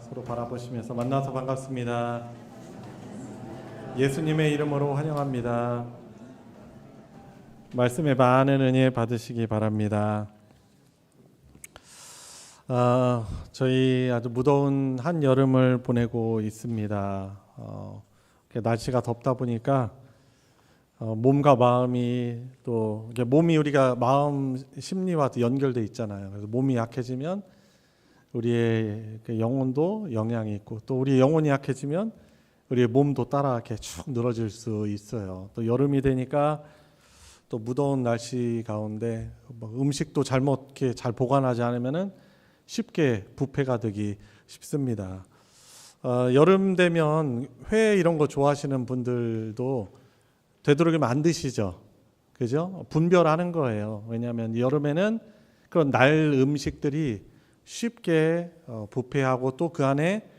서로 바라보시면서 만나서 반갑습니다. 예수님의 이름으로 환영합니다. 말씀에 많은 은혜 받으시기 바랍니다. 저희 아주 무더운 한 여름을 보내고 있습니다. 날씨가 덥다 보니까 몸과 마음이 또 몸이 우리가 마음 심리와 연결돼 있잖아요. 그래서 몸이 약해지면 우리의 영혼도 영향이 있고 또 우리 영혼이 약해지면 우리의 몸도 따라 이렇게 축 늘어질 수 있어요. 또 여름이 되니까 또 무더운 날씨 가운데 음식도 잘못 이렇게 잘 보관하지 않으면은 쉽게 부패가 되기 쉽습니다. 여름 되면 회 이런 거 좋아하시는 분들도 되도록이면 안 드시죠. 그죠? 분별하는 거예요. 왜냐하면 여름에는 그런 날 음식들이 쉽게 부패하고 또 그 안에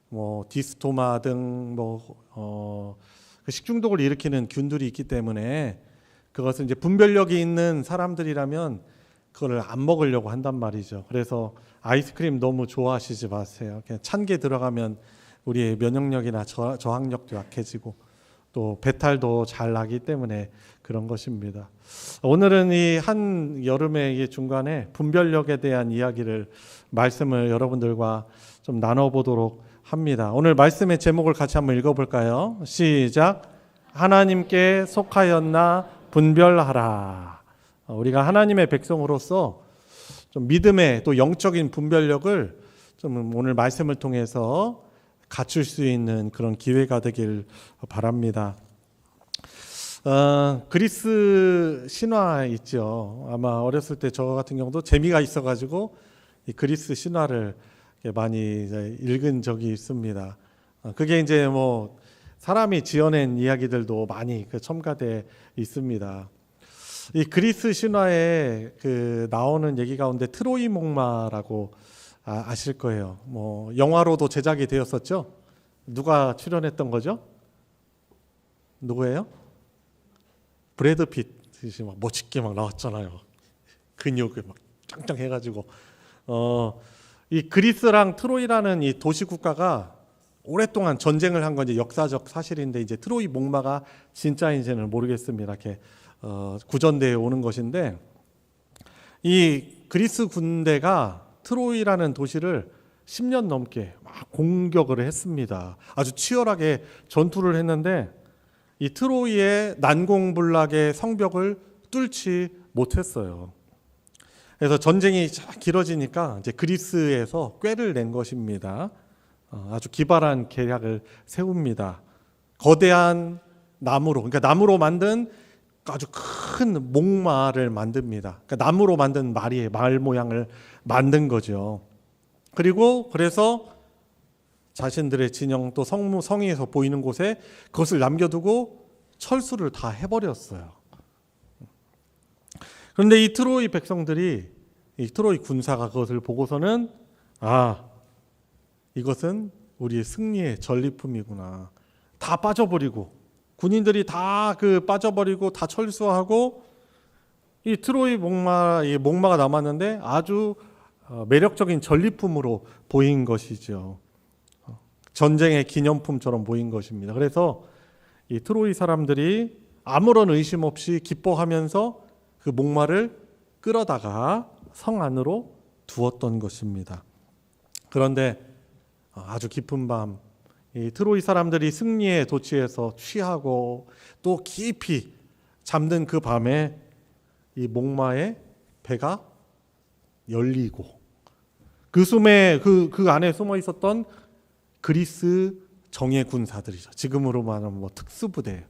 뭐 디스토마 등 식중독을 일으키는 균들이 있기 때문에 그것은 이제 분별력이 있는 사람들이라면 그걸 안 먹으려고 한단 말이죠. 그래서 아이스크림 너무 좋아하시지 마세요. 그냥 찬 게 들어가면 우리의 면역력이나 저항력도 약해지고 또 배탈도 잘 나기 때문에 그런 것입니다. 오늘은 이 한 여름의 중간에 분별력에 대한 이야기를 말씀을 여러분들과 좀 나눠보도록 합니다. 오늘 말씀의 제목을 같이 한번 읽어볼까요? 시작. 하나님께 속하였나 분별하라. 우리가 하나님의 백성으로서 좀 믿음의 또 영적인 분별력을 좀 오늘 말씀을 통해서 갖출 수 있는 그런 기회가 되길 바랍니다. 그리스 신화 있죠. 아마 어렸을 때 저 같은 경우도 재미가 있어가지고 이 그리스 신화를 많이 읽은 적이 있습니다. 그게 이제 뭐 사람이 지어낸 이야기들도 많이 첨가돼 있습니다. 이 그리스 신화에 나오는 얘기 가운데 트로이 목마라고 아실 거예요. 뭐 영화로도 제작이 되었었죠. 누가 출연했던 거죠? 누구예요? 브래드 핏이 막 멋있게 막 나왔잖아요. 근육을 막 짱짱 해가지고 이 그리스랑 트로이라는 이 도시 국가가 오랫동안 전쟁을 한 건 이제 역사적 사실인데 이제 트로이 목마가 진짜인지는 모르겠습니다. 이렇게 구전되어 오는 것인데 이 그리스 군대가 트로이라는 도시를 10년 넘게 막 공격을 했습니다. 아주 치열하게 전투를 했는데 이 트로이의 난공불락의 성벽을 뚫지 못했어요. 그래서 전쟁이 길어지니까 이제 그리스에서 꾀를 낸 것입니다. 아주 기발한 계략을 세웁니다. 거대한 나무로, 그러니까 나무로 만든 아주 큰 목마를 만듭니다. 그러니까 나무로 만든 말 모양을 만든 거죠. 그리고 그래서 자신들의 진영 또 성에서 보이는 곳에 그것을 남겨두고 철수를 다 해버렸어요. 그런데 이 트로이 백성들이 이 트로이 군사가 그것을 보고서는 이것은 우리의 승리의 전리품이구나. 다 빠져버리고 군인들이 다 빠져버리고 다 철수하고 이 트로이 목마가 남았는데 아주 매력적인 전리품으로 보인 것이죠. 전쟁의 기념품처럼 보인 것입니다. 그래서 이 트로이 사람들이 아무런 의심 없이 기뻐하면서 그 목마를 끌어다가 성 안으로 두었던 것입니다. 그런데 아주 깊은 밤 이 트로이 사람들이 승리의 도취에서 취하고 또 깊이 잠든 그 밤에 이 목마의 배가 열리고 그 숨에 그 안에 숨어 있었던 그리스 정예 군사들이죠. 지금으로 말하면 특수부대예요.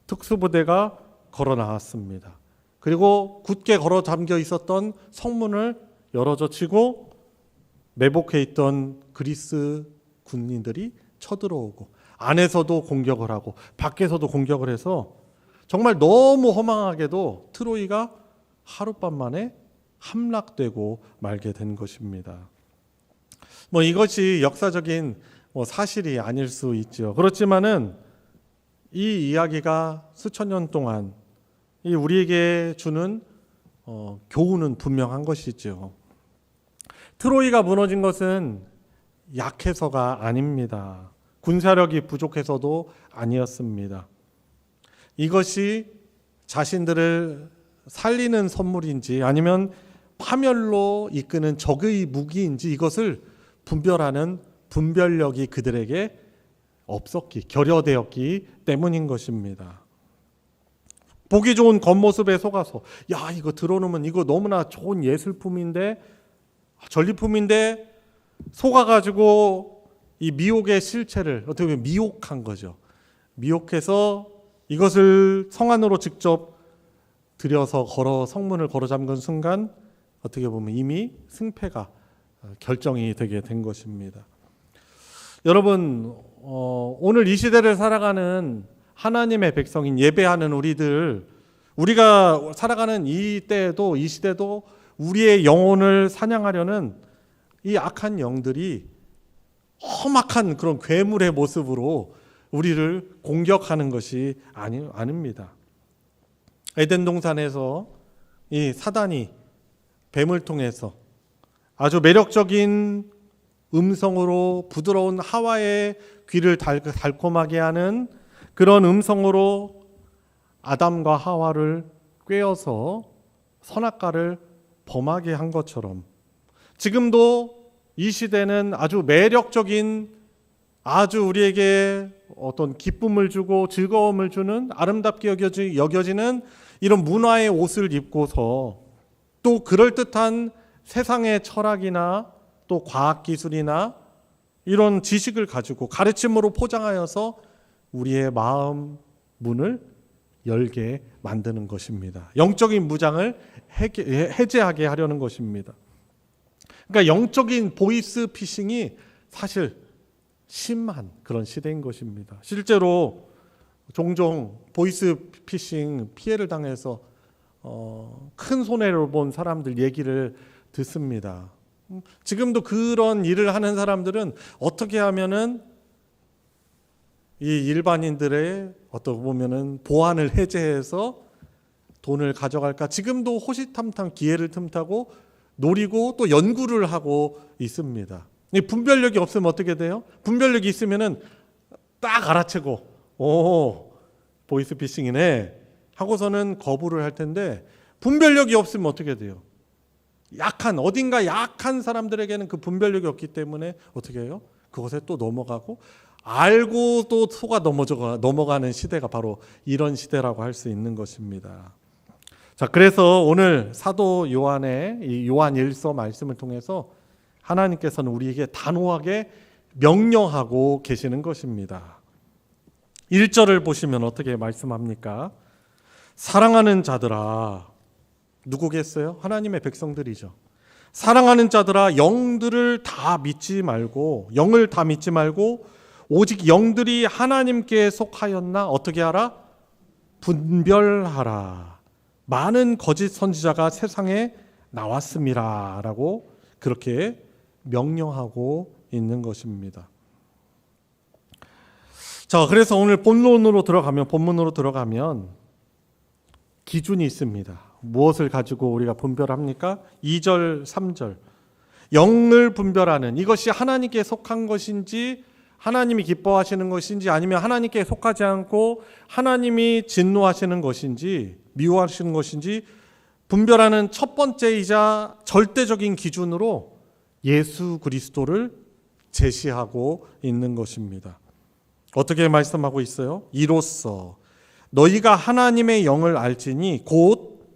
특수부대가 걸어 나왔습니다. 그리고 굳게 걸어 잠겨 있었던 성문을 열어젖히고 매복해 있던 그리스 군인들이 쳐들어오고 안에서도 공격을 하고 밖에서도 공격을 해서 정말 너무 허망하게도 트로이가 하룻밤 만에 함락되고 말게 된 것입니다. 이것이 역사적인 사실이 아닐 수 있죠. 그렇지만은 이 이야기가 수천 년 동안 우리에게 주는 교훈은 분명한 것이죠. 트로이가 무너진 것은 약해서가 아닙니다. 군사력이 부족해서도 아니었습니다. 이것이 자신들을 살리는 선물인지 아니면 파멸로 이끄는 적의 무기인지 이것을 분별하는 분별력이 그들에게 결여되었기 때문인 것입니다. 보기 좋은 겉모습에 속아서 야 이거 들어놓으면 이거 너무나 좋은 예술품인데 전리품인데 속아가지고 이 미혹의 실체를 어떻게 보면 미혹한 거죠. 미혹해서 이것을 성 안으로 직접 들여서 성문을 걸어 잠근 순간 어떻게 보면 이미 승패가 결정이 되게 된 것입니다. 여러분 오늘 이 시대를 살아가는 하나님의 백성인 예배하는 우리가 살아가는 이 시대도 우리의 영혼을 사냥하려는 이 악한 영들이 험악한 그런 괴물의 모습으로 우리를 공격하는 것이 아닙니다. 에덴 동산에서 이 사단이 뱀을 통해서 아주 매력적인 음성으로 부드러운 하와의 귀를 달콤하게 하는 그런 음성으로 아담과 하와를 꿰어서 선악과를 범하게 한 것처럼 지금도 이 시대는 아주 매력적인 아주 우리에게 어떤 기쁨을 주고 즐거움을 주는 아름답게 여겨지는 이런 문화의 옷을 입고서 또 그럴듯한 세상의 철학이나 또 과학기술이나 이런 지식을 가지고 가르침으로 포장하여서 우리의 마음 문을 열게 만드는 것입니다. 영적인 무장을 해제하게 하려는 것입니다. 그러니까 영적인 보이스 피싱이 사실 심한 그런 시대인 것입니다. 실제로 종종 보이스 피싱 피해를 당해서 큰 손해를 본 사람들 얘기를 듣습니다. 지금도 그런 일을 하는 사람들은 어떻게 하면은 이 일반인들의 어떻게 보면은 보안을 해제해서 돈을 가져갈까 지금도 호시탐탐 기회를 틈타고 노리고 또 연구를 하고 있습니다. 분별력이 없으면 어떻게 돼요? 분별력이 있으면은 딱 알아채고 보이스피싱이네 하고서는 거부를 할 텐데 분별력이 없으면 어떻게 돼요? 어딘가 약한 사람들에게는 그 분별력이 없기 때문에 어떻게 해요? 그것에 또 넘어가고 알고 또 속아 넘어가는 시대가 바로 이런 시대라고 할 수 있는 것입니다. 자, 그래서 오늘 사도 요한의 이 요한 1서 말씀을 통해서 하나님께서는 우리에게 단호하게 명령하고 계시는 것입니다. 1절을 보시면 어떻게 말씀합니까? 사랑하는 자들아, 누구겠어요? 하나님의 백성들이죠. 사랑하는 자들아, 영을 다 믿지 말고 오직 영들이 하나님께 속하였나 어떻게 하라? 분별하라. 많은 거짓 선지자가 세상에 나왔습니다. 라고 그렇게 명령하고 있는 것입니다. 자, 그래서 오늘 본문으로 들어가면 기준이 있습니다. 무엇을 가지고 우리가 분별합니까? 2절, 3절. 영을 분별하는 이것이 하나님께 속한 것인지 하나님이 기뻐하시는 것인지 아니면 하나님께 속하지 않고 하나님이 진노하시는 것인지 미워하시는 것인지 분별하는 첫 번째이자 절대적인 기준으로 예수 그리스도를 제시하고 있는 것입니다. 어떻게 말씀하고 있어요? 이로써 너희가 하나님의 영을 알지니 곧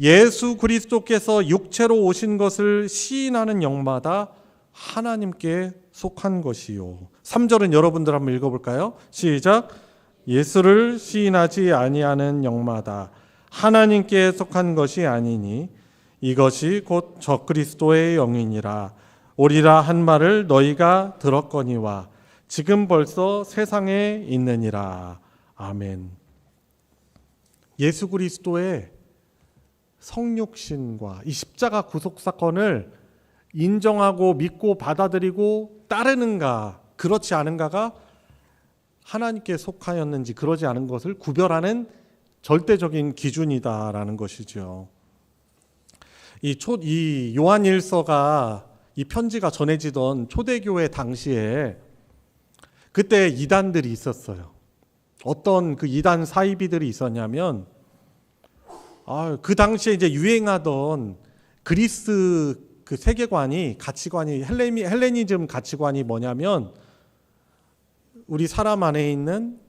예수 그리스도께서 육체로 오신 것을 시인하는 영마다 하나님께 속한 것이요. 3절은 여러분들 한번 읽어볼까요? 시작. 예수를 시인하지 아니하는 영마다 하나님께 속한 것이 아니니 이것이 곧 적그리스도의 영이니라. 오리라 한 말을 너희가 들었거니와 지금 벌써 세상에 있느니라. 아멘. 예수 그리스도의 성육신과 이 십자가 구속 사건을 인정하고 믿고 받아들이고 따르는가 그렇지 않은가가 하나님께 속하였는지 그러지 않은 것을 구별하는 절대적인 기준이다라는 것이죠. 이 요한 1서가 이 편지가 전해지던 초대교회 당시에 그때 이단들이 있었어요. 어떤 그 이단 사이비들이 있었냐면 그 당시에 이제 유행하던 그리스 그 세계관이 가치관이 헬레니즘 가치관이 뭐냐면 우리 사람 안에 있는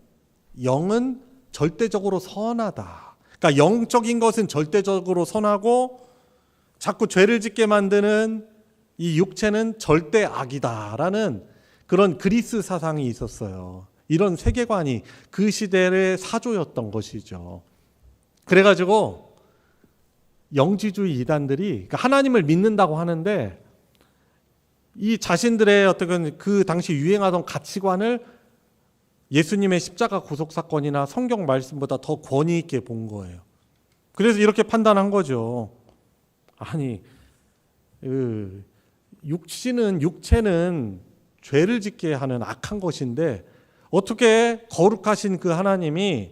영은 절대적으로 선하다. 그러니까 영적인 것은 절대적으로 선하고 자꾸 죄를 짓게 만드는 이 육체는 절대 악이다라는 그런 그리스 사상이 있었어요. 이런 세계관이 그 시대의 사조였던 것이죠. 그래가지고 영지주의 이단들이 그러니까 하나님을 믿는다고 하는데 이 자신들의 어떤 그 당시 유행하던 가치관을 예수님의 십자가 구속 사건이나 성경 말씀보다 더 권위 있게 본 거예요. 그래서 이렇게 판단한 거죠. 아니, 육체는 죄를 짓게 하는 악한 것인데 어떻게 거룩하신 그 하나님이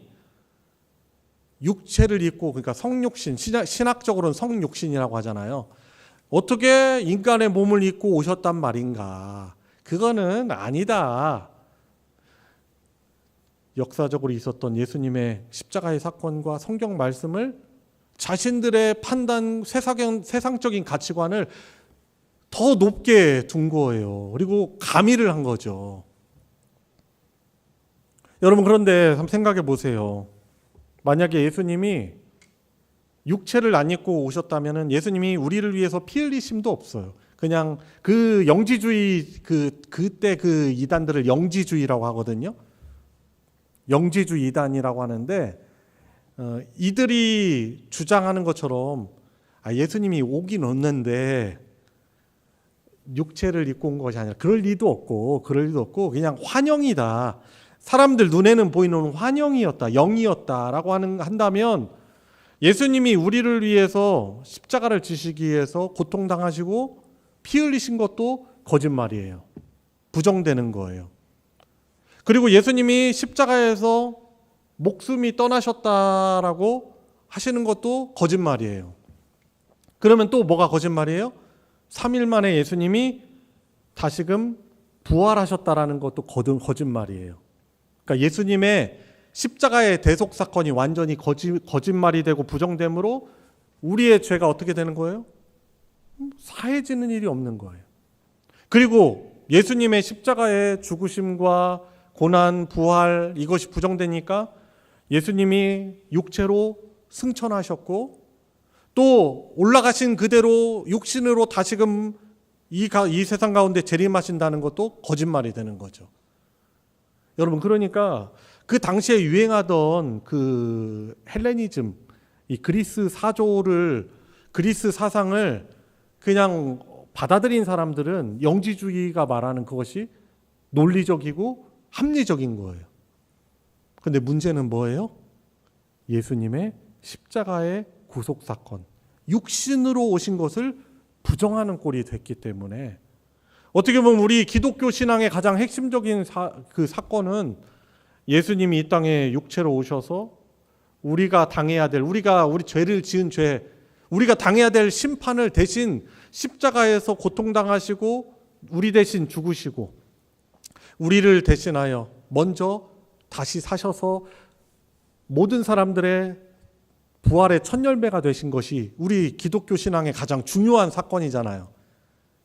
육체를 입고, 그러니까 성육신, 신학적으로는 성육신이라고 하잖아요. 어떻게 인간의 몸을 입고 오셨단 말인가? 그거는 아니다. 역사적으로 있었던 예수님의 십자가의 사건과 성경 말씀을 자신들의 판단, 세상적인 가치관을 더 높게 둔 거예요. 그리고 가미를 한 거죠. 여러분, 그런데 한번 생각해 보세요. 만약에 예수님이 육체를 안 입고 오셨다면 예수님이 우리를 위해서 피 흘리심도 없어요. 그냥 그 영지주의, 그때 그 이단들을 영지주의라고 하거든요. 영지주의 이단이라고 하는데 이들이 주장하는 것처럼 예수님이 오긴 왔는데 육체를 입고 온 것이 아니라 그럴 리도 없고 그냥 환영이다. 사람들 눈에는 보이는 환영이었다, 영이었다라고 한다면 예수님이 우리를 위해서 십자가를 지시기 위해서 고통당하시고 피 흘리신 것도 거짓말이에요. 부정되는 거예요. 그리고 예수님이 십자가에서 목숨이 떠나셨다라고 하시는 것도 거짓말이에요. 그러면 또 뭐가 거짓말이에요? 3일 만에 예수님이 다시금 부활하셨다라는 것도 거짓말이에요. 그러니까 예수님의 십자가의 대속 사건이 완전히 거짓말이 되고 부정됨으로 우리의 죄가 어떻게 되는 거예요? 사해지는 일이 없는 거예요. 그리고 예수님의 십자가의 죽으심과 고난, 부활 이것이 부정되니까 예수님이 육체로 승천하셨고 또 올라가신 그대로 육신으로 다시금 이 세상 가운데 재림하신다는 것도 거짓말이 되는 거죠. 여러분, 그러니까 그 당시에 유행하던 그 헬레니즘, 이 그리스 그리스 사상을 그냥 받아들인 사람들은 영지주의가 말하는 그것이 논리적이고 합리적인 거예요. 근데 문제는 뭐예요? 예수님의 십자가의 구속 사건, 육신으로 오신 것을 부정하는 꼴이 됐기 때문에 어떻게 보면 우리 기독교 신앙의 가장 핵심적인 그 사건은 예수님이 이 땅에 육체로 오셔서 우리가 당해야 될, 우리 죄를 지은 죄, 우리가 당해야 될 심판을 대신 십자가에서 고통당하시고 우리 대신 죽으시고 우리를 대신하여 먼저 다시 사셔서 모든 사람들의 부활의 첫 열매가 되신 것이 우리 기독교 신앙의 가장 중요한 사건이잖아요.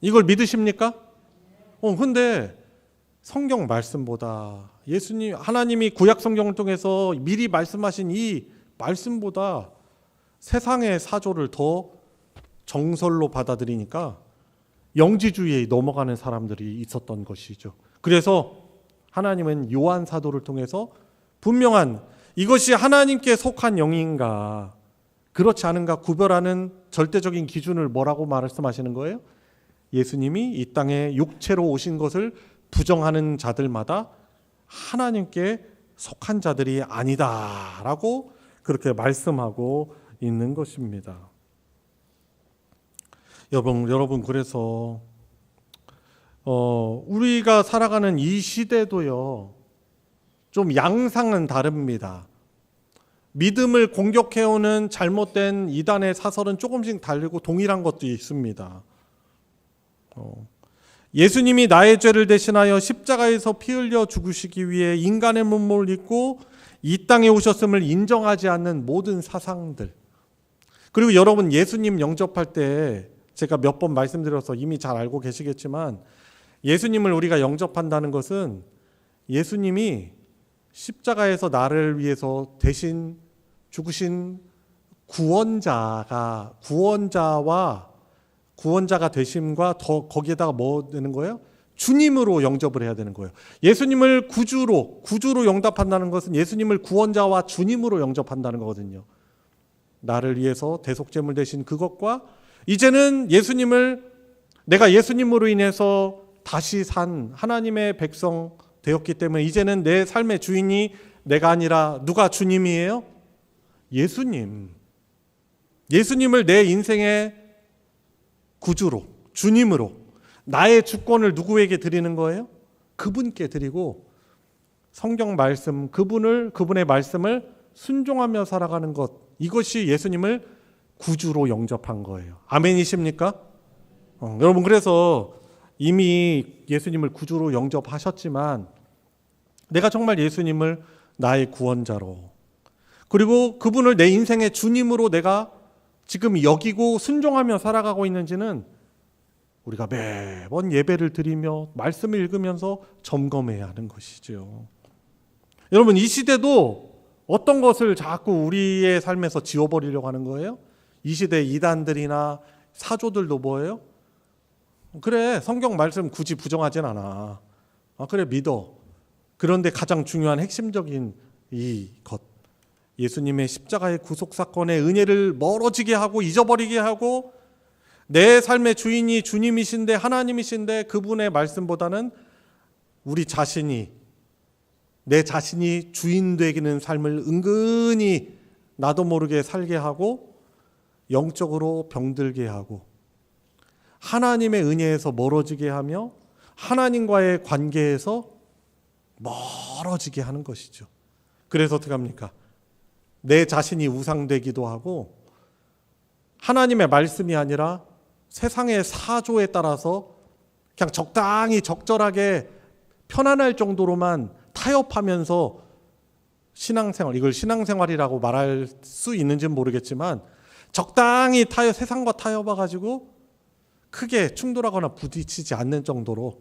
이걸 믿으십니까? 근데 성경 말씀보다 하나님이 구약 성경을 통해서 미리 말씀하신 이 말씀보다 세상의 사조를 더 정설로 받아들이니까 영지주의에 넘어가는 사람들이 있었던 것이죠. 그래서 하나님은 요한 사도를 통해서 분명한 이것이 하나님께 속한 영인가 그렇지 않은가 구별하는 절대적인 기준을 뭐라고 말씀하시는 거예요? 예수님이 이 땅에 육체로 오신 것을 부정하는 자들마다 하나님께 속한 자들이 아니다라고 그렇게 말씀하고 있는 것입니다. 여러분 그래서 우리가 살아가는 이 시대도요, 좀 양상은 다릅니다. 믿음을 공격해오는 잘못된 이단의 사설은 조금씩 다르고 동일한 것도 있습니다. 예수님이 나의 죄를 대신하여 십자가에서 피 흘려 죽으시기 위해 인간의 몸을 입고 이 땅에 오셨음을 인정하지 않는 모든 사상들. 그리고 여러분 예수님 영접할 때 제가 몇 번 말씀드려서 이미 잘 알고 계시겠지만 예수님을 우리가 영접한다는 것은 예수님이 십자가에서 나를 위해서 대신 죽으신 구원자가 되심과 더 거기에다가 뭐 되는 거예요? 주님으로 영접을 해야 되는 거예요. 예수님을 구주로 영접한다는 것은 예수님을 구원자와 주님으로 영접한다는 거거든요. 나를 위해서 대속제물 되신 그것과 이제는 내가 예수님으로 인해서 다시 산 하나님의 백성 되었기 때문에 이제는 내 삶의 주인이 내가 아니라 누가 주님이에요? 예수님을 내 인생의 구주로, 주님으로 나의 주권을 누구에게 드리는 거예요? 그분께 드리고 성경 말씀, 그분의 말씀을 순종하며 살아가는 것, 이것이 예수님을 구주로 영접한 거예요. 아멘이십니까? 여러분, 그래서 이미 예수님을 구주로 영접하셨지만 내가 정말 예수님을 나의 구원자로, 그리고 그분을 내 인생의 주님으로 내가 지금 여기고 순종하며 살아가고 있는지는 우리가 매번 예배를 드리며 말씀을 읽으면서 점검해야 하는 것이죠. 여러분, 이 시대도 어떤 것을 자꾸 우리의 삶에서 지워버리려고 하는 거예요? 이 시대 이단들이나 사조들도 뭐예요? 그래, 성경 말씀 굳이 부정하진 않아. 그래, 믿어. 그런데 가장 중요한 핵심적인 이 것, 예수님의 십자가의 구속사건의 은혜를 멀어지게 하고 잊어버리게 하고 내 삶의 주인이 주님이신데 하나님이신데 그분의 말씀보다는 내 자신이 주인 되기는 삶을 은근히 나도 모르게 살게 하고 영적으로 병들게 하고 하나님의 은혜에서 멀어지게 하며 하나님과의 관계에서 멀어지게 하는 것이죠. 그래서 어떻게 합니까? 내 자신이 우상되기도 하고 하나님의 말씀이 아니라 세상의 사조에 따라서 그냥 적절하게 편안할 정도로만 타협하면서 신앙생활, 이걸 신앙생활이라고 말할 수 있는지는 모르겠지만 적당히 세상과 타협해가지고 크게 충돌하거나 부딪히지 않는 정도로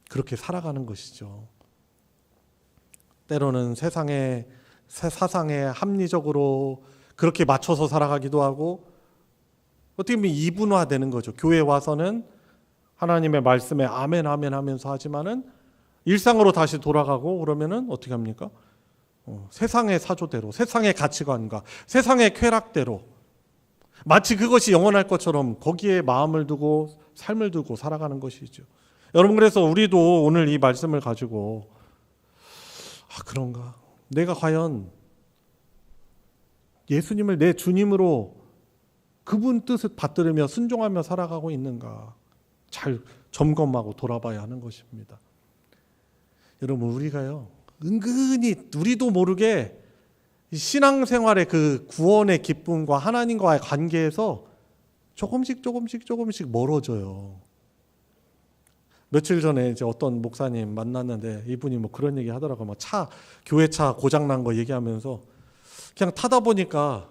그렇게 살아가는 것이죠. 때로는 세상의 사상에 합리적으로 그렇게 맞춰서 살아가기도 하고 어떻게 보면 이분화되는 거죠. 교회 와서는 하나님의 말씀에 아멘 아멘 하면서 하지만은 일상으로 다시 돌아가고 그러면은 어떻게 합니까? 세상의 사조대로, 세상의 가치관과 세상의 쾌락대로 마치 그것이 영원할 것처럼 거기에 마음을 두고 삶을 두고 살아가는 것이죠. 여러분, 그래서 우리도 오늘 이 말씀을 가지고 그런가? 내가 과연 예수님을 내 주님으로 그분 뜻을 받들으며 순종하며 살아가고 있는가? 잘 점검하고 돌아봐야 하는 것입니다. 여러분, 우리가요, 은근히 우리도 모르게 신앙생활의 그 구원의 기쁨과 하나님과의 관계에서 조금씩 멀어져요. 며칠 전에 이제 어떤 목사님 만났는데 이분이 뭐 그런 얘기 하더라고요. 교회 차 고장난 거 얘기하면서 그냥 타다 보니까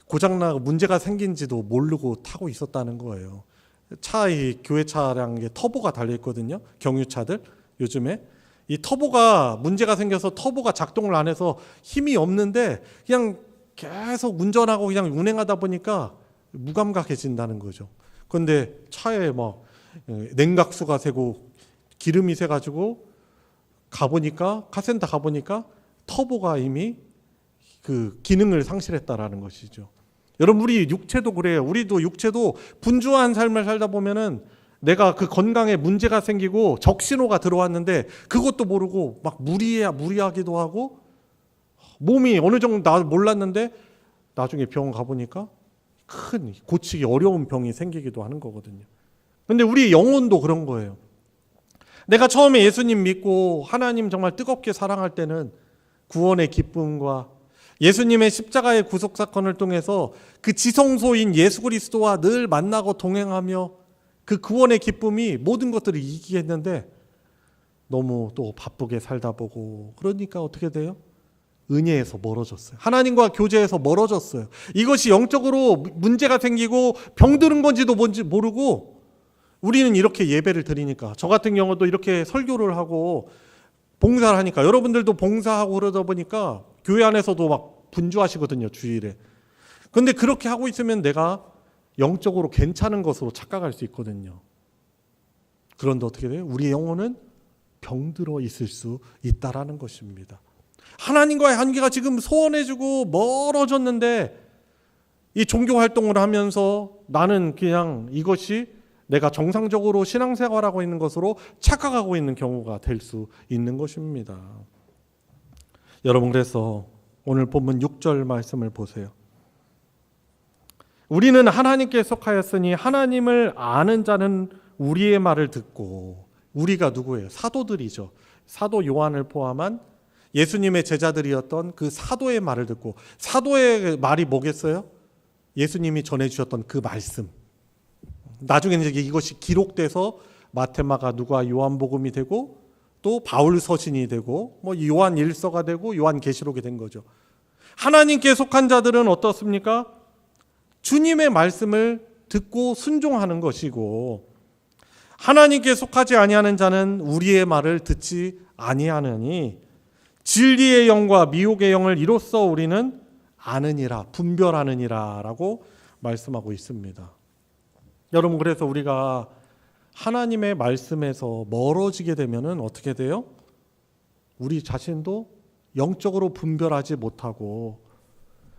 고장나고 문제가 생긴지도 모르고 타고 있었다는 거예요. 이 교회 차량에 터보가 달려있거든요. 경유차들 요즘에. 이 터보가 문제가 생겨서 터보가 작동을 안 해서 힘이 없는데 그냥 계속 운전하고 그냥 운행하다 보니까 무감각해진다는 거죠. 그런데 차에 막 냉각수가 새고 기름이 새가지고 카센터 가보니까 터보가 이미 그 기능을 상실했다라는 것이죠. 여러분, 우리 육체도 그래요. 우리도 육체도 분주한 삶을 살다 보면은 내가 그 건강에 문제가 생기고 적신호가 들어왔는데 그것도 모르고 막 무리하기도 하고 몸이 어느 정도 나 몰랐는데 나중에 병원 가보니까 큰 고치기 어려운 병이 생기기도 하는 거거든요. 근데 우리 영혼도 그런 거예요. 내가 처음에 예수님 믿고 하나님 정말 뜨겁게 사랑할 때는 구원의 기쁨과 예수님의 십자가의 구속사건을 통해서 그 지성소인 예수 그리스도와 늘 만나고 동행하며 그 구원의 기쁨이 모든 것들을 이기겠는데 너무 또 바쁘게 살다 보고 그러니까 어떻게 돼요? 은혜에서 멀어졌어요. 하나님과 교제에서 멀어졌어요. 이것이 영적으로 문제가 생기고 병드는 건지도 뭔지 모르고 우리는 이렇게 예배를 드리니까, 저 같은 경우도 이렇게 설교를 하고 봉사를 하니까, 여러분들도 봉사하고 그러다 보니까 교회 안에서도 막 분주하시거든요, 주일에. 근데 그렇게 하고 있으면 내가 영적으로 괜찮은 것으로 착각할 수 있거든요. 그런데 어떻게 돼요? 우리의 영혼은 병들어 있을 수 있다라는 것입니다. 하나님과의 관계가 지금 소원해지고 멀어졌는데 이 종교 활동을 하면서 나는 그냥 이것이 내가 정상적으로 신앙생활하고 있는 것으로 착각하고 있는 경우가 될 수 있는 것입니다. 여러분, 그래서 오늘 본문 6절 말씀을 보세요. 우리는 하나님께 속하였으니 하나님을 아는 자는 우리의 말을 듣고, 우리가 누구예요? 사도들이죠. 사도 요한을 포함한 예수님의 제자들이었던 그 사도의 말을 듣고, 사도의 말이 뭐겠어요? 예수님이 전해주셨던 그 말씀. 나중에는 이것이 기록돼서 마태마가 누가 요한복음이 되고 또 바울 서신이 되고 뭐 요한 일서가 되고 요한 계시록이 된 거죠. 하나님께 속한 자들은 어떻습니까? 주님의 말씀을 듣고 순종하는 것이고, 하나님께 속하지 아니하는 자는 우리의 말을 듣지 아니하느니 진리의 영과 미혹의 영을 이로써 우리는 아느니라, 분별하느니라 라고 말씀하고 있습니다. 여러분, 그래서 우리가 하나님의 말씀에서 멀어지게 되면 어떻게 돼요? 우리 자신도 영적으로 분별하지 못하고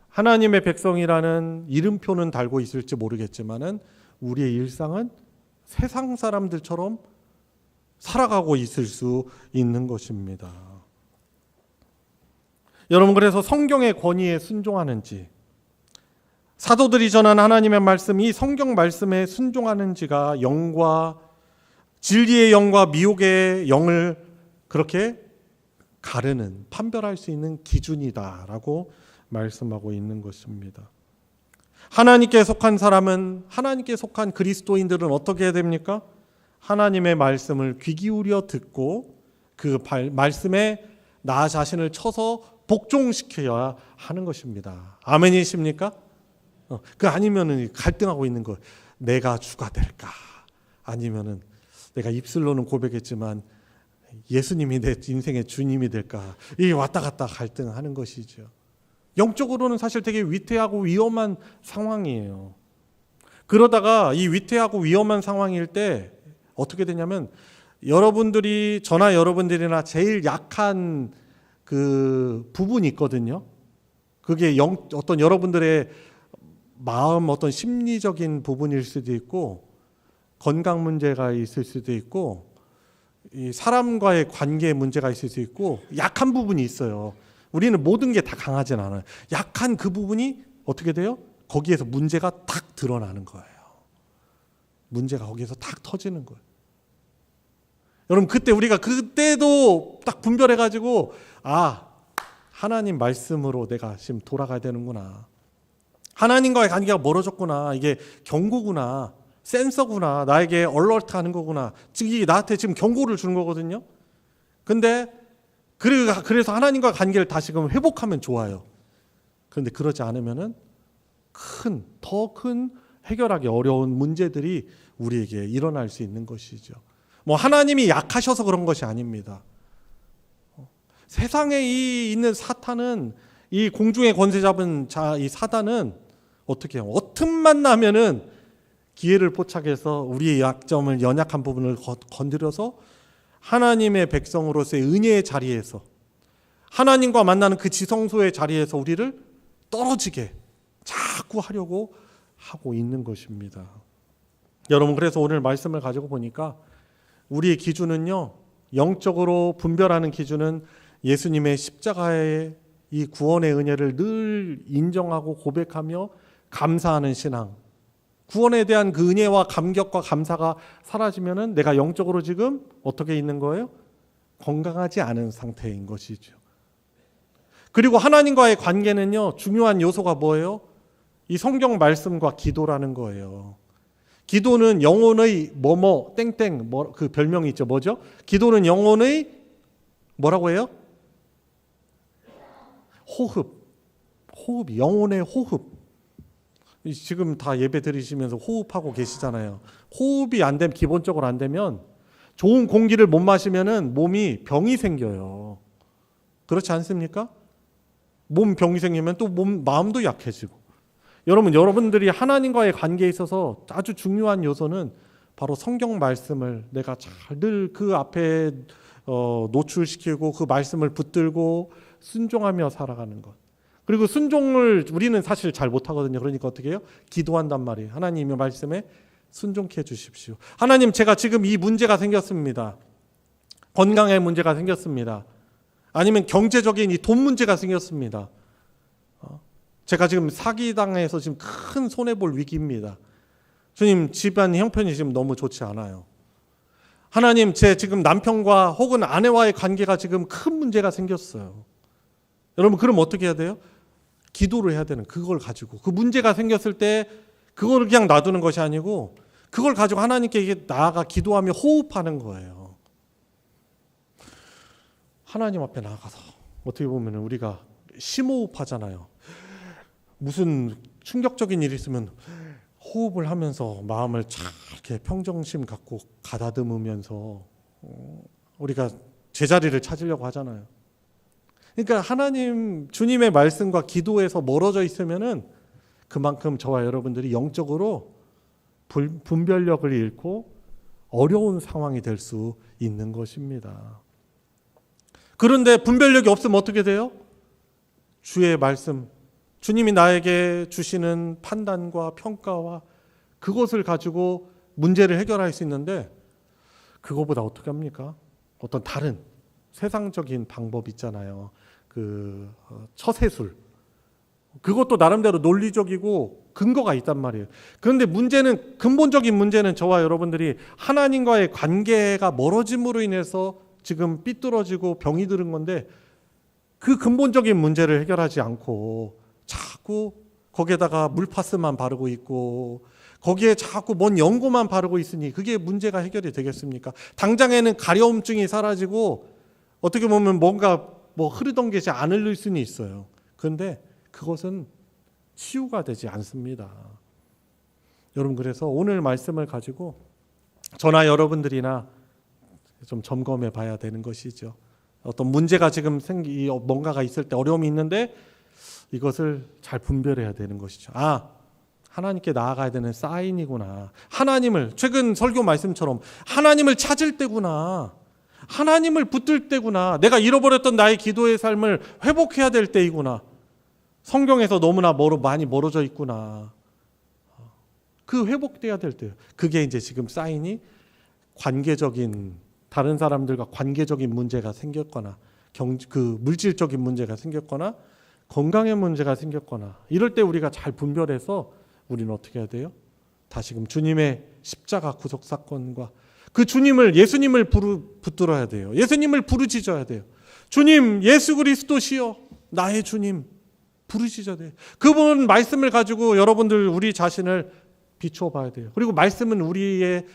하나님의 백성이라는 이름표는 달고 있을지 모르겠지만은 우리의 일상은 세상 사람들처럼 살아가고 있을 수 있는 것입니다. 여러분, 그래서 성경의 권위에 순종하는지, 사도들이 전한 하나님의 말씀, 이 성경 말씀에 순종하는지가 영과 진리의 영과 미혹의 영을 그렇게 가르는, 판별할 수 있는 기준이다라고 말씀하고 있는 것입니다. 하나님께 속한 사람은, 하나님께 속한 그리스도인들은 어떻게 해야 됩니까? 하나님의 말씀을 귀 기울여 듣고 그 말씀에 나 자신을 쳐서 복종시켜야 하는 것입니다. 아멘이십니까? 그 아니면은 갈등하고 있는 거, 내가 주가 될까? 아니면은 내가 입술로는 고백했지만 예수님이 내 인생의 주님이 될까? 이게 왔다 갔다 갈등하는 것이죠. 영적으로는 사실 되게 위태하고 위험한 상황이에요. 그러다가 이 위태하고 위험한 상황일 때 어떻게 되냐면, 여러분들이, 저나 여러분들이나 제일 약한 그 부분이 있거든요. 그게 어떤 여러분들의 마음, 어떤 심리적인 부분일 수도 있고, 건강 문제가 있을 수도 있고, 이 사람과의 관계 문제가 있을 수 있고, 약한 부분이 있어요. 우리는 모든 게 다 강하진 않아요. 약한 그 부분이 어떻게 돼요? 거기에서 문제가 탁 드러나는 거예요. 문제가 거기에서 탁 터지는 거예요. 여러분, 그때 우리가 그때도 딱 분별해가지고, 아, 하나님 말씀으로 내가 지금 돌아가야 되는구나. 하나님과의 관계가 멀어졌구나. 이게 경고구나. 센서구나. 나에게 얼러트하는 거구나. 즉, 이게 나한테 지금 경고를 주는 거거든요. 근데 그래서 하나님과 관계를 다시금 회복하면 좋아요. 그런데 그러지 않으면은 더 큰 해결하기 어려운 문제들이 우리에게 일어날 수 있는 것이죠. 뭐 하나님이 약하셔서 그런 것이 아닙니다. 세상에 있는 사탄은, 이 공중의 권세 잡은 이 사단은 어떻게 해요? 어틈만 나면은 기회를 포착해서 우리의 약점을, 연약한 부분을 건드려서 하나님의 백성으로서의 은혜의 자리에서, 하나님과 만나는 그 지성소의 자리에서 우리를 떨어지게 자꾸 하려고 하고 있는 것입니다. 여러분, 그래서 오늘 말씀을 가지고 보니까 우리의 기준은요, 영적으로 분별하는 기준은 예수님의 십자가의 이 구원의 은혜를 늘 인정하고 고백하며 감사하는 신앙, 구원에 대한 그 은혜와 감격과 감사가 사라지면은 내가 영적으로 지금 어떻게 있는 거예요? 건강하지 않은 상태인 것이죠. 그리고 하나님과의 관계는요, 중요한 요소가 뭐예요? 이 성경 말씀과 기도라는 거예요. 기도는 영혼의 뭐뭐 땡땡 그 별명이 있죠. 뭐죠? 기도는 영혼의 뭐라고 해요? 호흡, 영혼의 호흡. 지금 다 예배 드리시면서 호흡하고 계시잖아요. 호흡이 안 되면, 기본적으로 안 되면 좋은 공기를 못 마시면은 몸이 병이 생겨요. 그렇지 않습니까? 몸 병이 생기면 또 마음도 약해지고. 여러분들이 하나님과의 관계에 있어서 아주 중요한 요소는 바로 성경 말씀을 내가 잘 늘 그 앞에 노출시키고 그 말씀을 붙들고 순종하며 살아가는 것. 그리고 순종을 우리는 사실 잘 못하거든요. 그러니까 어떻게 해요? 기도한단 말이에요. 하나님의 말씀에 순종케 해주십시오. 하나님, 제가 지금 이 문제가 생겼습니다. 건강의 문제가 생겼습니다. 아니면 경제적인 이 돈 문제가 생겼습니다. 제가 지금 사기당해서 지금 큰 손해볼 위기입니다. 주님, 집안 형편이 지금 너무 좋지 않아요. 하나님, 제 지금 남편과 혹은 아내와의 관계가 지금 큰 문제가 생겼어요. 여러분, 그럼 어떻게 해야 돼요? 기도를 해야 되는, 그걸 가지고. 그 문제가 생겼을 때 그거를 그냥 놔두는 것이 아니고 그걸 가지고 하나님께 나아가 기도하며 호흡하는 거예요. 하나님 앞에 나아가서 어떻게 보면 우리가 심호흡하잖아요. 무슨 충격적인 일이 있으면 호흡을 하면서 마음을 잘 이렇게 평정심 갖고 가다듬으면서 우리가 제자리를 찾으려고 하잖아요. 그러니까 하나님, 주님의 말씀과 기도에서 멀어져 있으면은 그만큼 저와 여러분들이 영적으로 분별력을 잃고 어려운 상황이 될 수 있는 것입니다. 그런데 분별력이 없으면 어떻게 돼요? 주의 말씀, 주님이 나에게 주시는 판단과 평가와 그것을 가지고 문제를 해결할 수 있는데, 그거보다 어떻게 합니까? 어떤 다른 세상적인 방법 있잖아요. 그 처세술. 그것도 나름대로 논리적이고 근거가 있단 말이에요. 그런데 문제는, 근본적인 문제는 저와 여러분들이 하나님과의 관계가 멀어짐으로 인해서 지금 삐뚤어지고 병이 들은 건데, 그 근본적인 문제를 해결하지 않고 자꾸 거기에다가 물파스만 바르고 있고 거기에 자꾸 뭔 연고만 바르고 있으니 그게 문제가 해결이 되겠습니까? 당장에는 가려움증이 사라지고 어떻게 보면 뭔가 흐르던 것이 안 흘릴 수는 있어요. 그런데 그것은 치유가 되지 않습니다. 여러분, 그래서 오늘 말씀을 가지고 저나 여러분들이나 좀 점검해 봐야 되는 것이죠. 어떤 문제가 지금 뭔가가 있을 때 어려움이 있는데 이것을 잘 분별해야 되는 것이죠. 하나님께 나아가야 되는 사인이구나. 하나님을, 최근 설교 말씀처럼 하나님을 찾을 때구나. 하나님을 붙들 때구나. 내가 잃어버렸던 나의 기도의 삶을 회복해야 될 때이구나. 성경에서 너무나 많이 멀어져 있구나. 그 회복돼야 될 때예요. 그게 이제 지금 사인이 다른 사람들과 관계적인 문제가 생겼거나 그 물질적인 문제가 생겼거나 건강의 문제가 생겼거나 이럴 때 우리가 잘 분별해서 우리는 어떻게 해야 돼요? 다시금 주님의 십자가 구속 사건과 그 예수님을 붙들어야 돼요. 예수님을 부르짖어야 돼요. 주님, 예수 그리스도시여, 나의 주님, 부르짖어야 돼요. 그분 말씀을 가지고 여러분들 우리 자신을 비추어 봐야 돼요. 그리고 말씀은 우리의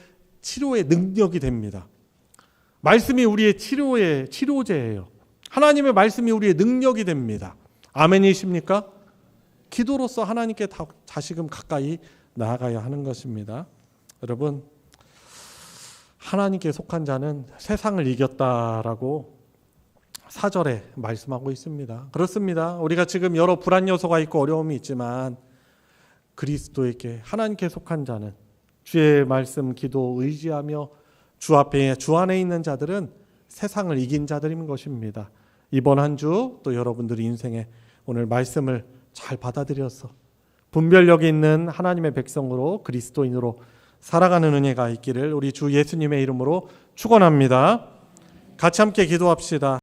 치료의 능력이 됩니다. 말씀이 우리의 치료제예요. 하나님의 말씀이 우리의 능력이 됩니다. 아멘이십니까? 기도로서 하나님께 다시금 가까이 나아가야 하는 것입니다. 여러분, 하나님께 속한 자는 세상을 이겼다라고 4절에 말씀하고 있습니다. 그렇습니다. 우리가 지금 여러 불안 요소가 있고 어려움이 있지만 그리스도에게, 하나님께 속한 자는, 주의 말씀, 기도 의지하며 주 안에 있는 자들은 세상을 이긴 자들인 것입니다. 이번 한 주 또 여러분들의 인생에 오늘 말씀을 잘 받아들여서 분별력이 있는 하나님의 백성으로, 그리스도인으로 살아가는 은혜가 있기를 우리 주 예수님의 이름으로 축원합니다. 같이 함께 기도합시다.